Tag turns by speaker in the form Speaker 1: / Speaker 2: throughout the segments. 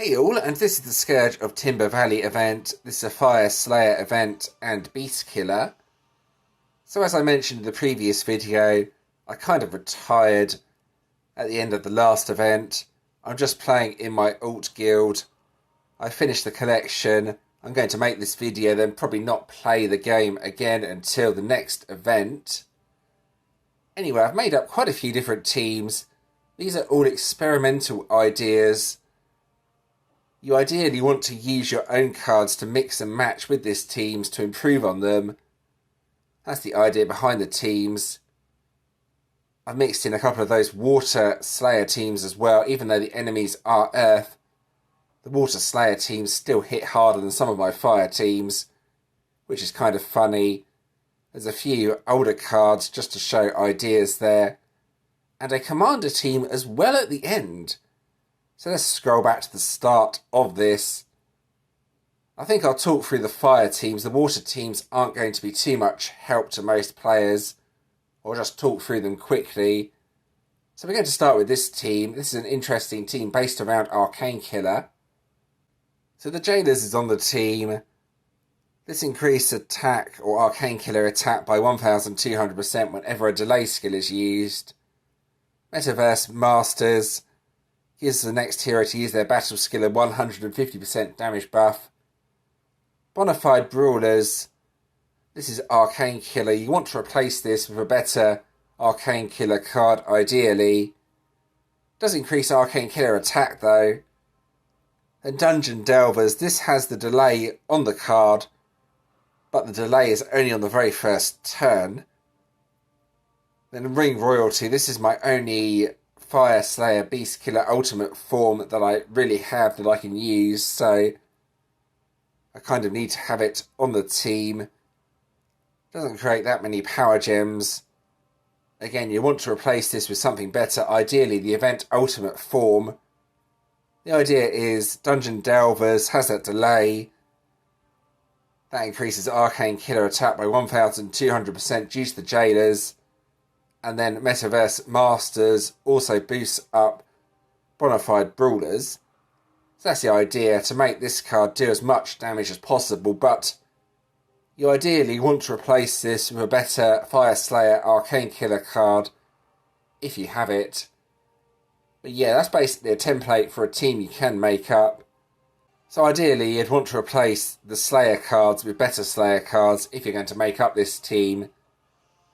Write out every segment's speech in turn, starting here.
Speaker 1: Hey all, and this is the Scourge of Timber Valley event. This is a Fire Slayer event and Beast Killer. So as I mentioned in the previous video, I kind of retired at the end of the last event. I'm just playing in my alt guild. I finished the collection. I'm going to make this video, then probably not play the game again until the next event. Anyway, I've made up quite a few different teams. These are all experimental ideas. You ideally want to use your own cards to mix and match with this teams to improve on them. That's the idea behind the teams. I've mixed in a couple of those Water Slayer teams as well. Even though the enemies are Earth, the Water Slayer teams still hit harder than some of my Fire teams, which is kind of funny. There's a few older cards just to show ideas there. And a Commander team as well at the end. So let's scroll back to the start of this. I think I'll talk through the Fire teams. The Water teams aren't going to be too much help to most players. I'll just talk through them quickly. So we're going to start with this team. This is an interesting team based around Arcane Killer. So the Jailers is on the team. This increased attack or Arcane Killer attack by 1200% whenever a delay skill is used. Metaverse Masters gives the next hero to use their battle skill a 150% damage buff. Bonafide Brawlers. This is Arcane Killer. You want to replace this with a better Arcane Killer card, ideally. Does increase Arcane Killer attack, though. And Dungeon Delvers. This has the delay on the card, but the delay is only on the very first turn. Then Ring Royalty. This is my only Fire Slayer Beast Killer ultimate form that I really have that I can use, so I kind of need to have it on the team. Doesn't create that many power gems. Again, you want to replace this with something better, ideally the event ultimate form. The idea is Dungeon Delvers has that delay. That increases Arcane Killer attack by 1200% due to the Jailers. And then Metaverse Masters also boosts up Bonafide Brawlers. So that's the idea, to make this card do as much damage as possible, but you ideally want to replace this with a better Fire Slayer Arcane Killer card, if you have it. But yeah, that's basically a template for a team you can make up. So ideally you'd want to replace the Slayer cards with better Slayer cards if you're going to make up this team.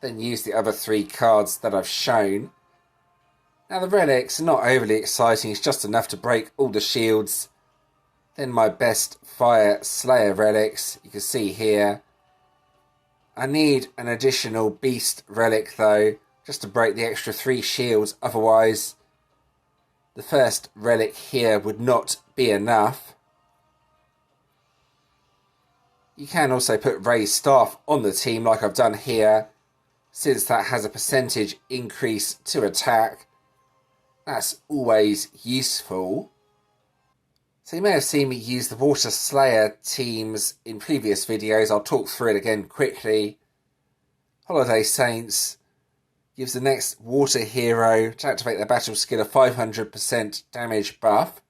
Speaker 1: Then use the other three cards that I've shown. Now the relics are not overly exciting, it's just enough to break all the shields. Then my best Fire Slayer relics, you can see here. I need an additional Beast relic though, just to break the extra 3 shields, otherwise the first relic here would not be enough. You can also put Raised Staff on the team like I've done here, since that has a percentage increase to attack. That's always useful. So you may have seen me use the Water Slayer teams in previous videos. I'll talk through it again quickly. Holiday Saints gives the next water hero to activate their battle skill a 500% damage buff,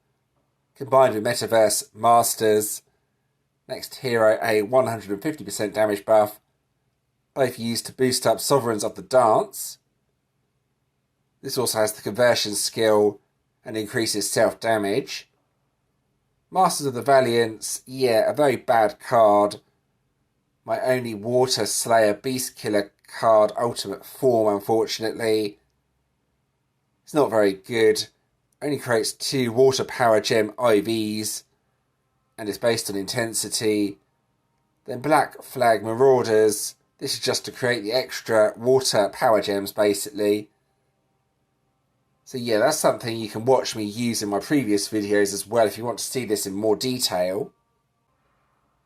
Speaker 1: combined with Metaverse Masters. Next hero a 150% damage buff, both used to boost up Sovereigns of the Dance. This also has the conversion skill and increases self-damage. Masters of the Valiance, yeah, a very bad card. My only Water Slayer Beast Killer card, ultimate form, unfortunately. It's not very good. Only creates 2 Water Power Gem IVs, and is based on intensity. Then Black Flag Marauders. This is just to create the extra water power gems, basically. So yeah, that's something you can watch me use in my previous videos as well if you want to see this in more detail.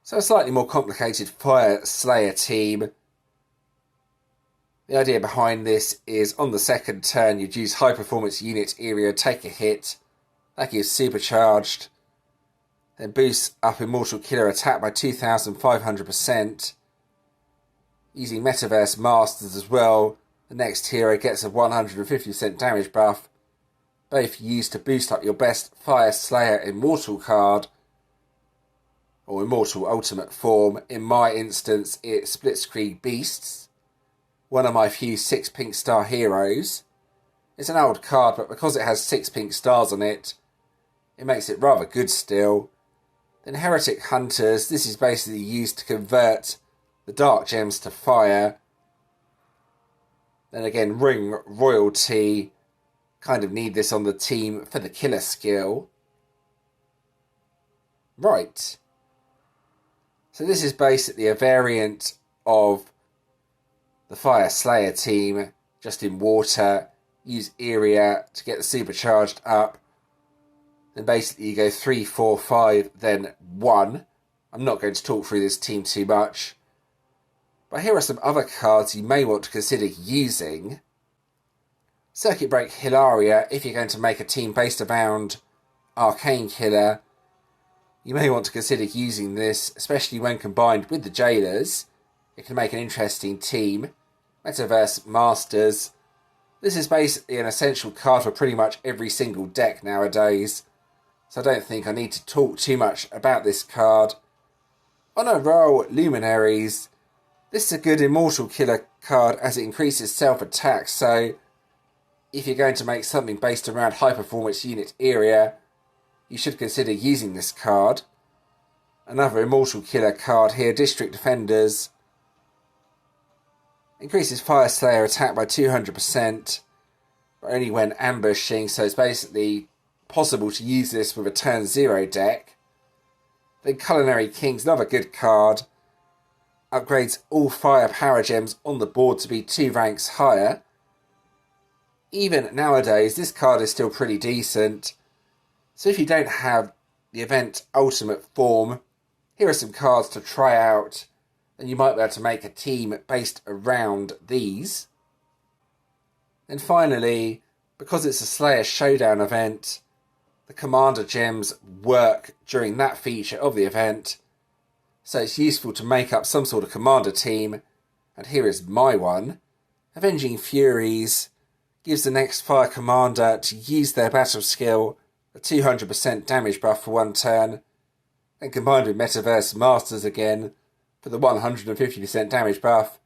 Speaker 1: So a slightly more complicated Fire Slayer team. The idea behind this is on the second turn you'd use High Performance Unit area, take a hit. That gives Supercharged. Then boosts up Immortal Killer attack by 2500%. Using Metaverse Masters as well, the next hero gets a 150% damage buff, both used to boost up your best Fire Slayer Immortal card, or Immortal Ultimate form. In my instance, it's Blitzkrieg Beasts, one of my few 6 pink star heroes. It's an old card, but because it has 6 pink stars on it, it makes it rather good still. Then Heretic Hunters, this is basically used to convert the Dark Gems to fire. Then again, Ring Royalty, kind of need this on the team for the killer skill. Right. So this is basically a variant of the Fire Slayer team, just in water. Use Area to get the supercharged up. Then basically you go 3, 4, 5, then 1. I'm not going to talk through this team too much. But here are some other cards you may want to consider using. Circuit Break Hilaria, if you're going to make a team based around Arcane Killer, you may want to consider using this, especially when combined with the Jailers. It can make an interesting team. Metaverse Masters. This is basically an essential card for pretty much every single deck nowadays, so I don't think I need to talk too much about this card. On a roll, Luminaries. This is a good Immortal Killer card as it increases self-attack, so if you're going to make something based around High Performance Unit area, you should consider using this card. Another Immortal Killer card here, District Defenders. Increases Fire Slayer attack by 200%, but only when ambushing, so it's basically possible to use this with a turn 0 deck. Then Culinary Kings, another good card. Upgrades all fire power gems on the board to be 2 ranks higher. Even nowadays, this card is still pretty decent. So if you don't have the event Ultimate form, here are some cards to try out. And you might be able to make a team based around these. And finally, because it's a Slayer Showdown event, the Commander Gems work during that feature of the event, so it's useful to make up some sort of Commander team, and here is my one. Avenging Furies gives the next Fire Commander to use their battle skill a 200% damage buff for 1 turn, and combined with Metaverse Masters again, for the 150% damage buff.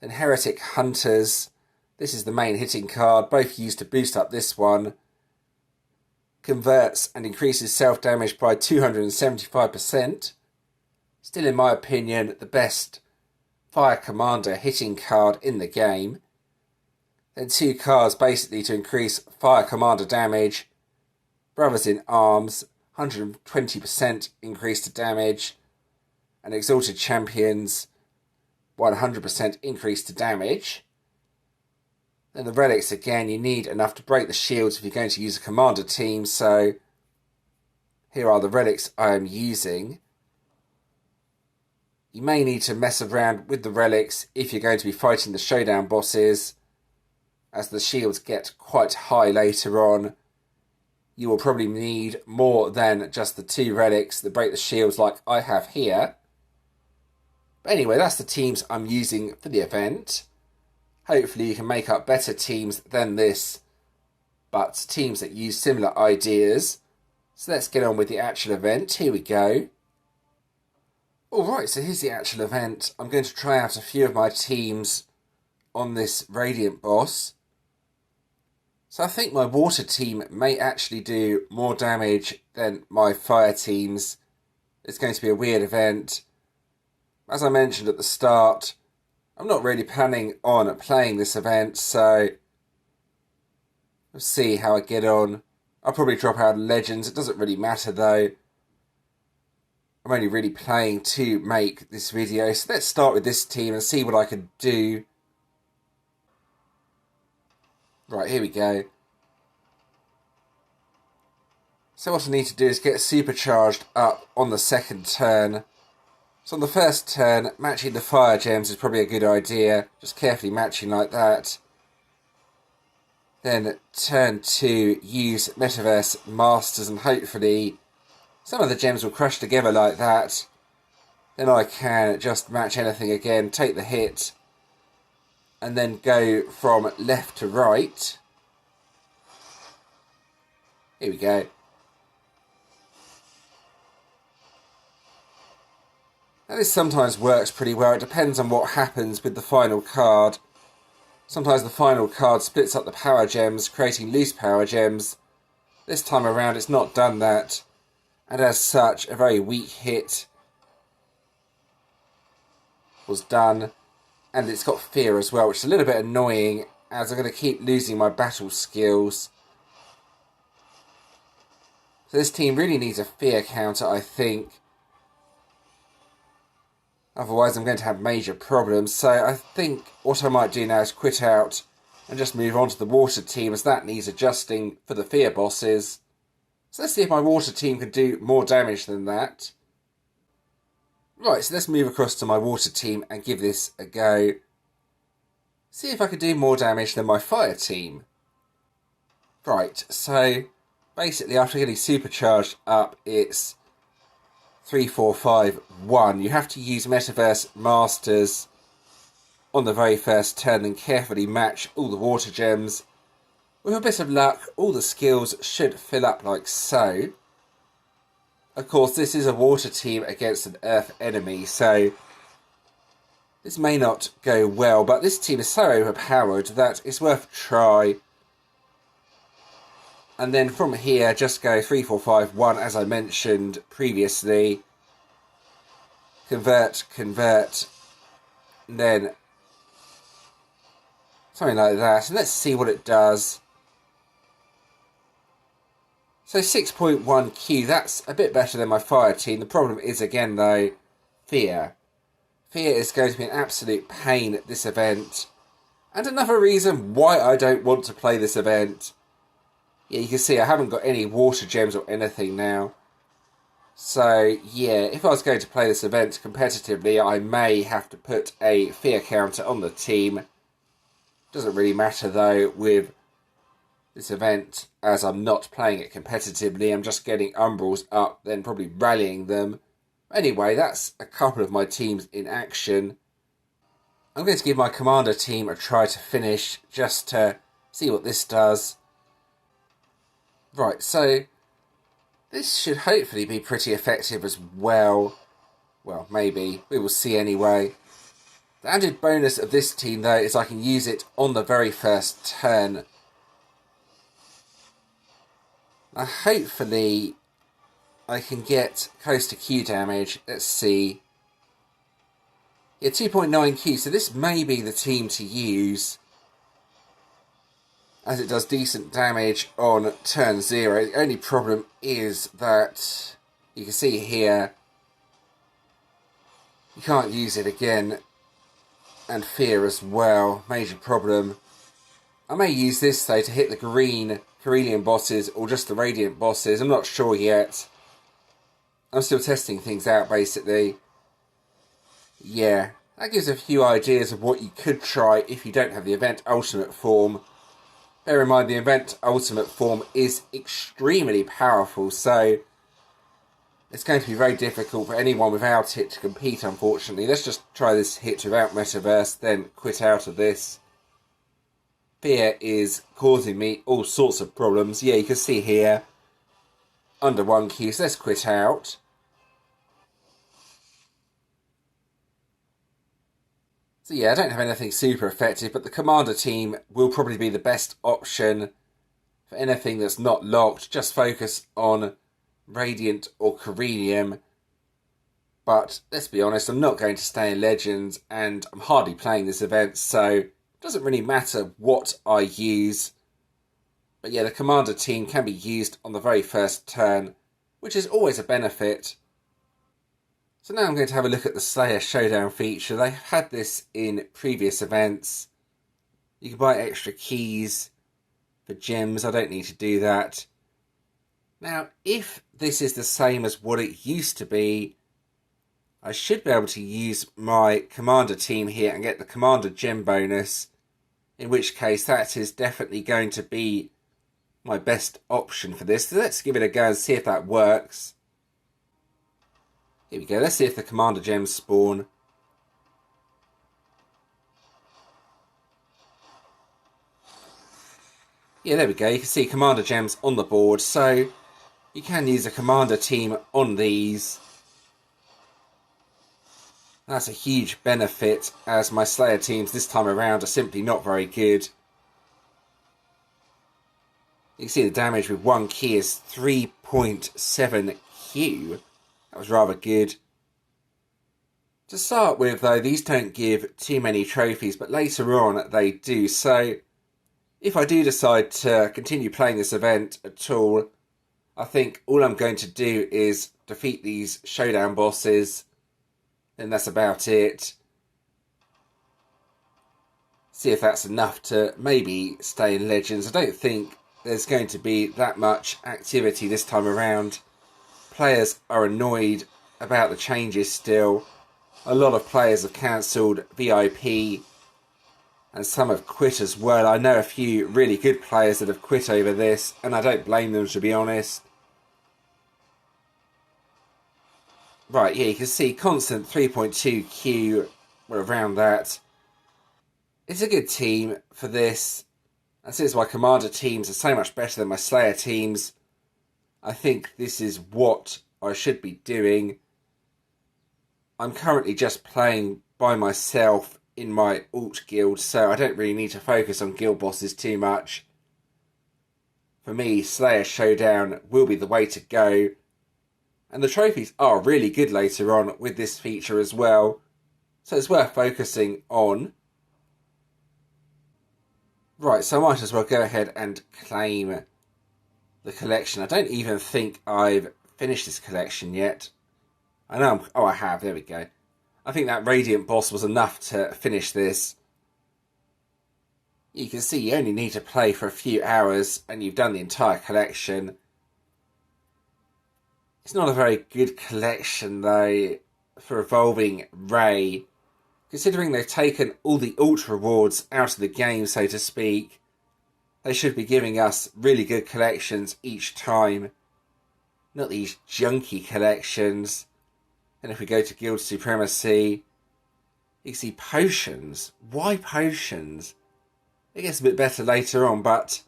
Speaker 1: Then Heretic Hunters, this is the main hitting card, both used to boost up this one. Converts and increases self-damage by 275%. Still, in my opinion, the best Fire Commander hitting card in the game. Then 2 cards basically to increase Fire Commander damage. Brothers in Arms, 120% increase to damage. And Exalted Champions, 100% increase to damage. Then the Relics again, you need enough to break the shields if you're going to use a Commander team, so here are the Relics I am using. You may need to mess around with the Relics if you're going to be fighting the Showdown bosses, as the shields get quite high later on. You will probably need more than just the 2 Relics that break the shields like I have here. But anyway, that's the teams I'm using for the event. Hopefully you can make up better teams than this, but teams that use similar ideas. So let's get on with the actual event. Here we go. Alright, so here's the actual event. I'm going to try out a few of my teams on this Radiant boss. So I think my water team may actually do more damage than my fire teams. It's going to be a weird event. As I mentioned at the start, I'm not really planning on playing this event, so we'll see how I get on. I'll probably drop out Legends, it doesn't really matter though. I'm only really playing to make this video, so let's start with this team and see what I can do. Right, here we go. So what I need to do is get supercharged up on the second turn. So on the first turn, matching the fire gems is probably a good idea. Just carefully matching like that. Then turn 2, use Metaverse Masters and hopefully some of the gems will crush together like that. Then I can just match anything again, take the hit, and then go from left to right. Here we go. Now this sometimes works pretty well. It depends on what happens with the final card. Sometimes the final card splits up the power gems, creating loose power gems. This time around it's not done that. And as such, a very weak hit was done. And it's got fear as well, which is a little bit annoying, as I'm going to keep losing my battle skills. So this team really needs a fear counter, I think. Otherwise I'm going to have major problems. So I think what I might do now is quit out and just move on to the water team, as that needs adjusting for the fear bosses. So let's see if my water team can do more damage than that. Right, so let's move across to my water team and give this a go. See if I can do more damage than my fire team. Right, so basically after getting supercharged up, it's 3, 4, 5, 1. You have to use Metaverse Masters on the very first turn and carefully match all the water gems. With a bit of luck, all the skills should fill up like so. Of course, this is a water team against an earth enemy, so this may not go well, but this team is so overpowered that it's worth a try. And then from here, just go 3, 4, 5, 1, as I mentioned previously. Convert, and then something like that. And let's see what it does. So 6.1Q, that's a bit better than my fire team. The problem is, again though, fear. Fear is going to be an absolute pain at this event. And another reason why I don't want to play this event. Yeah, you can see I haven't got any water gems or anything now. So, yeah, if I was going to play this event competitively, I may have to put a fear counter on the team. Doesn't really matter, though, with this event, as I'm not playing it competitively. I'm just getting umbrals up, then probably rallying them. Anyway, that's a couple of my teams in action. I'm going to give my commander team a try to finish, just to see what this does. Right, so this should hopefully be pretty effective as well. Well, maybe. We will see anyway. The added bonus of this team, though, is I can use it on the very first turn. Now, hopefully, I can get close to Q damage. Let's see. Yeah, 2.9Q, so this may be the team to use, as it does decent damage on turn 0. The only problem is that you can see here you can't use it again, and fear as well. Major problem. I may use this though to hit the green Carillion bosses or just the Radiant bosses. I'm not sure yet. I'm still testing things out basically. Yeah, that gives a few ideas of what you could try if you don't have the event ultimate form. Bear in mind the event ultimate form is extremely powerful, so it's going to be very difficult for anyone without it to compete, unfortunately. Let's just try this hit without Metaverse, then quit out of this. Fear is causing me all sorts of problems. Yeah, you can see here, under 1Q, so let's quit out. So yeah, I don't have anything super effective, but the commander team will probably be the best option for anything that's not locked. Just focus on Radiant or Carillion. But let's be honest, I'm not going to stay in Legends, and I'm hardly playing this event, so it doesn't really matter what I use. But yeah, the commander team can be used on the very first turn, which is always a benefit. So now I'm going to have a look at the Slayer Showdown feature. They've had this in previous events. You can buy extra keys for gems. I don't need to do that. Now, if this is the same as what it used to be, I should be able to use my commander team here and get the commander gem bonus. In which case, that is definitely going to be my best option for this. So let's give it a go and see if that works. Here we go, let's see if the commander gems spawn. Yeah, there we go. You can see commander gems on the board, so you can use a commander team on these. That's a huge benefit, as my Slayer teams this time around are simply not very good. You can see the damage with 1 key is 3.7 Q. That was rather good. To start with, though, these don't give too many trophies, but later on they do. So if I do decide to continue playing this event at all, I think all I'm going to do is defeat these showdown bosses, and that's about it. See if that's enough to maybe stay in Legends. I don't think there's going to be that much activity this time around. Players are annoyed about the changes still. A lot of players have cancelled VIP, and some have quit as well. I know a few really good players that have quit over this, and I don't blame them, to be honest. Right, yeah, you can see constant 3.2 Q, we're around that. It's a good team for this, and since my commander teams are so much better than my Slayer teams, I think this is what I should be doing. I'm currently just playing by myself in my alt guild, so I don't really need to focus on guild bosses too much. For me, Slayer Showdown will be the way to go. And the trophies are really good later on with this feature as well, so it's worth focusing on. Right, so I might as well go ahead and claim the collection. I don't even think I've finished this collection yet. I know oh, I have, there we go. I think that Radiant boss was enough to finish this. You can see you only need to play for a few hours and you've done the entire collection. It's not a very good collection, though, for evolving Ray, considering they've taken all the ult rewards out of the game, so to speak. They should be giving us really good collections each time, not these junky collections. And if we go to Guild Supremacy, you can see potions. Why potions? It gets a bit better later on, but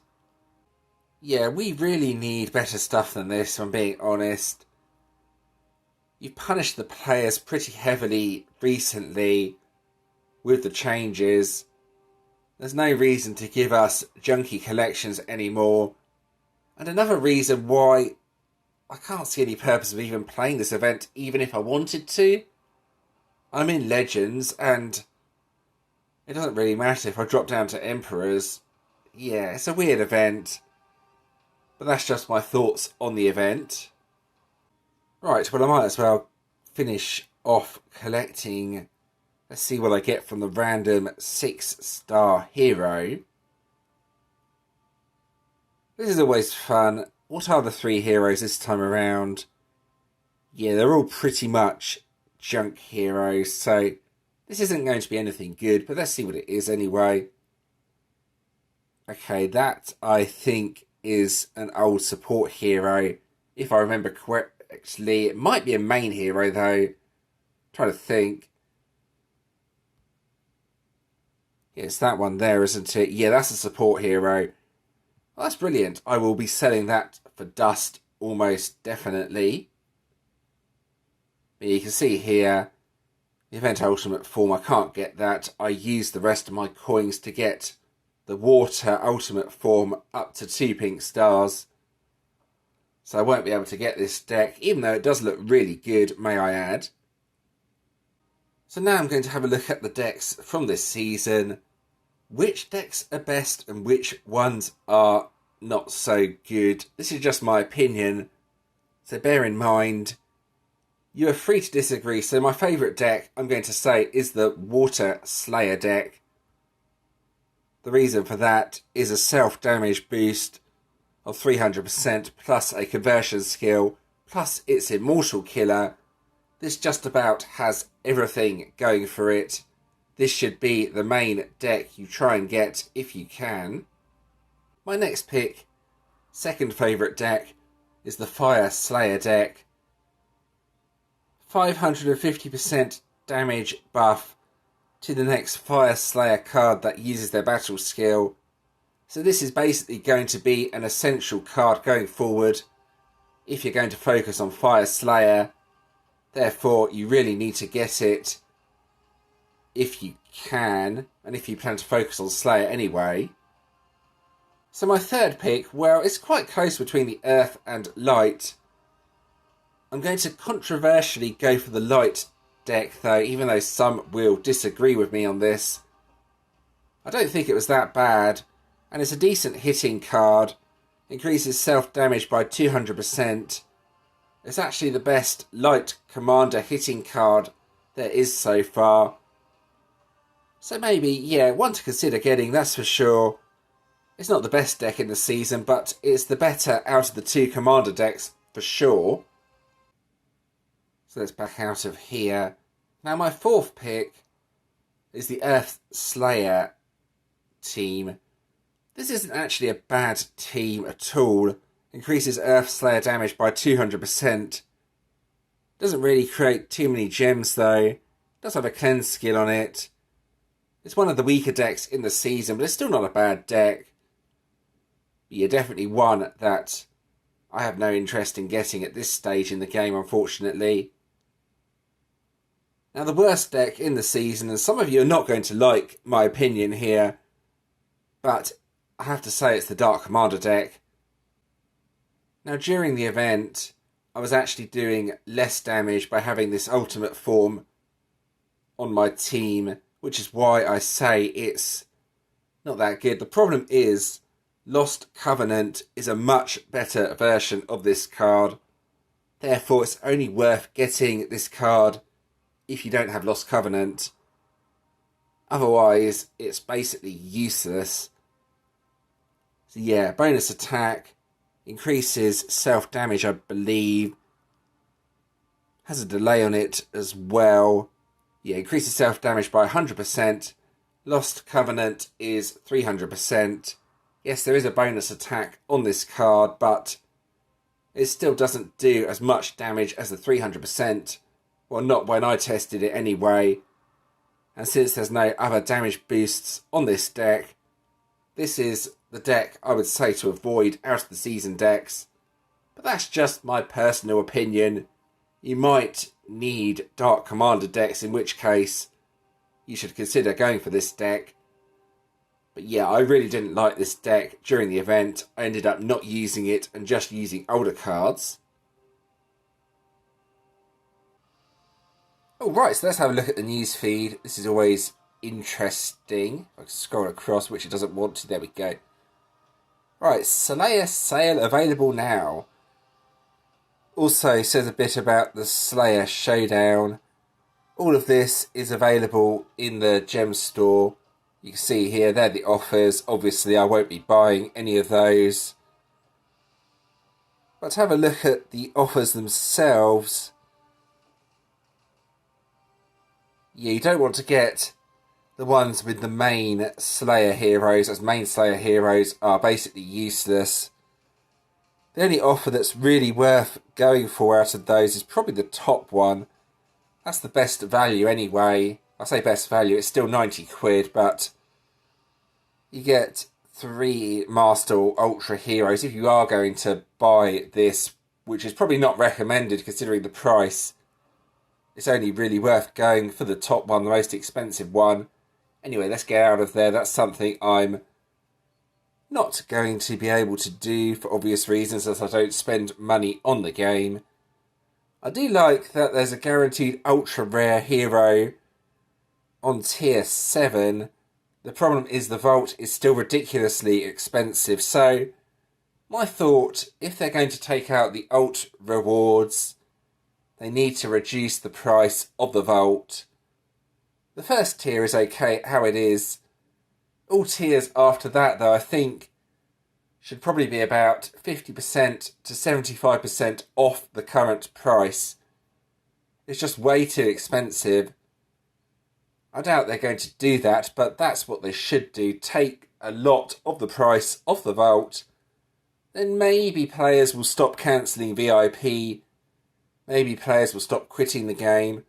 Speaker 1: yeah, we really need better stuff than this, if I'm being honest. You've punished the players pretty heavily recently with the changes. There's no reason to give us junky collections anymore. And another reason why I can't see any purpose of even playing this event, even if I wanted to. I'm in Legends, and it doesn't really matter if I drop down to Emperors. Yeah, it's a weird event. But that's just my thoughts on the event. Right, well, I might as well finish off collecting. Let's see what I get from the random 6-star hero. This is always fun. What are the 3 heroes this time around? Yeah, they're all pretty much junk heroes, so this isn't going to be anything good, but let's see what it is anyway. Okay, that, I think, is an old support hero, if I remember correctly. It might be a main hero, though. Trying to think. Yeah, it's that one there, isn't it? Yeah, that's a support hero. Well, that's brilliant. I will be selling that for dust almost definitely. But you can see here, the event ultimate form, I can't get that. I used the rest of my coins to get the water ultimate form up to 2 pink stars. So I won't be able to get this deck, even though it does look really good, may I add. So now I'm going to have a look at the decks from this season. Which decks are best and which ones are not so good. This is just my opinion, so bear in mind. You are free to disagree, so my favourite deck, I'm going to say, is the Water Slayer deck. The reason for that is a self-damage boost of 300% plus a conversion skill, plus its Immortal Killer. This just about has everything going for it. This should be the main deck you try and get if you can. My next pick, second favourite deck, is the Fire Slayer deck. 550% damage buff to the next Fire Slayer card that uses their battle skill. So this is basically going to be an essential card going forward if you're going to focus on Fire Slayer. Therefore, you really need to get it if you can, and if you plan to focus on Slayer anyway. So my third pick, well, it's quite close between the Earth and Light. I'm going to controversially go for the Light deck though, even though some will disagree with me on this. I don't think it was that bad, and it's a decent hitting card. Increases self-damage by 200%. It's actually the best Light Commander hitting card there is so far. So maybe, yeah, one to consider getting, that's for sure. It's not the best deck in the season, but it's the better out of the two Commander decks for sure. So let's back out of here. Now my fourth pick is the Earth Slayer team. This isn't actually a bad team at all. Increases Earth Slayer damage by 200%. Doesn't really create too many gems though. Does have a cleanse skill on it. It's one of the weaker decks in the season, but it's still not a bad deck. But yeah, definitely one that I have no interest in getting at this stage in the game, unfortunately. Now the worst deck in the season, and some of you are not going to like my opinion here, but I have to say it's the Dark Commander deck. Now during the event, I was actually doing less damage by having this ultimate form on my team, which is why I say it's not that good. The problem is, Lost Covenant is a much better version of this card. Therefore, it's only worth getting this card if you don't have Lost Covenant. Otherwise, it's basically useless. So yeah, bonus attack, increases self-damage, I believe. Has a delay on it as well. Yeah, increases self-damage by 100%. Lost Covenant is 300%. Yes, there is a bonus attack on this card, but it still doesn't do as much damage as the 300%. Well, not when I tested it anyway. And since there's no other damage boosts on this deck, this is the deck I would say to avoid out of the season decks. But that's just my personal opinion. You might need Dark Commander decks, in which case you should consider going for this deck. But yeah, I really didn't like this deck during the event. I ended up not using it and just using older cards. Alright, so let's have a look at the news feed. This is always interesting. I can scroll across, which it doesn't want to. There we go. Right, Slayer sale available now. Also says a bit about the Slayer Showdown. All of this is available in the gem store. You can see here, they're the offers. Obviously, I won't be buying any of those. But have a look at the offers themselves. Yeah, you don't want to get the ones with the main Slayer heroes, as main Slayer heroes are basically useless. The only offer that's really worth going for out of those is probably the top one. That's the best value anyway. I say best value, it's still 90 quid, but you get 3 Master or Ultra heroes if you are going to buy this, which is probably not recommended considering the price. It's only really worth going for the top one, the most expensive one. Anyway, let's get out of there. That's something I'm not going to be able to do for obvious reasons, as I don't spend money on the game. I do like that there's a guaranteed ultra rare hero on tier 7. The problem is the vault is still ridiculously expensive. So my thought, if they're going to take out the ult rewards, they need to reduce the price of the vault. The first tier is okay how it is. All tiers after that, though, I think should probably be about 50% to 75% off the current price. It's just way too expensive. I doubt they're going to do that, but that's what they should do. Take a lot of the price off the vault. Then maybe players will stop cancelling VIP. Maybe players will stop quitting the game.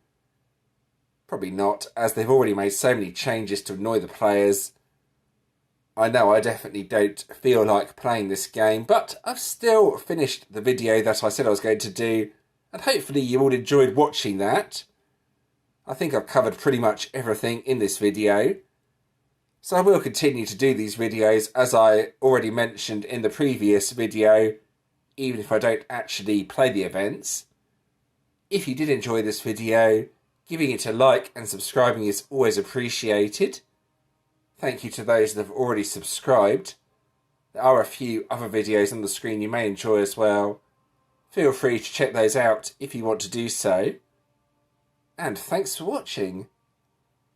Speaker 1: Probably not, as they've already made so many changes to annoy the players. I know I definitely don't feel like playing this game, but I've still finished the video that I said I was going to do, and hopefully you all enjoyed watching that. I think I've covered pretty much everything in this video. So I will continue to do these videos, as I already mentioned in the previous video, even if I don't actually play the events. If you did enjoy this video, giving it a like and subscribing is always appreciated. Thank you to those that have already subscribed. There are a few other videos on the screen you may enjoy as well. Feel free to check those out if you want to do so. And thanks for watching.